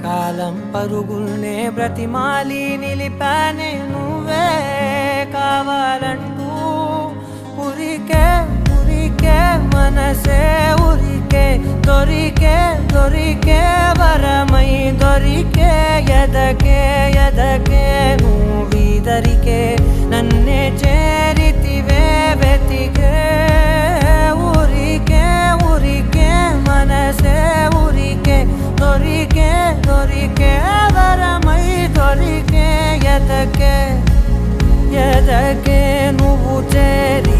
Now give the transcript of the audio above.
కాలం పరుగుల్నే బ్రతిమాలి నిలిపానే నువ్వే కావాలంటూ ఉరికే ఉరికే మనసే ఉరికే దొరికే దొరికే వరమై దొరికే ఎదకే ఎదకే నువ్వీదరికే నన్నే చేరితివే వెతికే ఉరికే ఉరికే మనసే ఉరికే దొరికే దొరికే వరమై దొరికే ఎదకే ఎదకే నువ్వు చేరి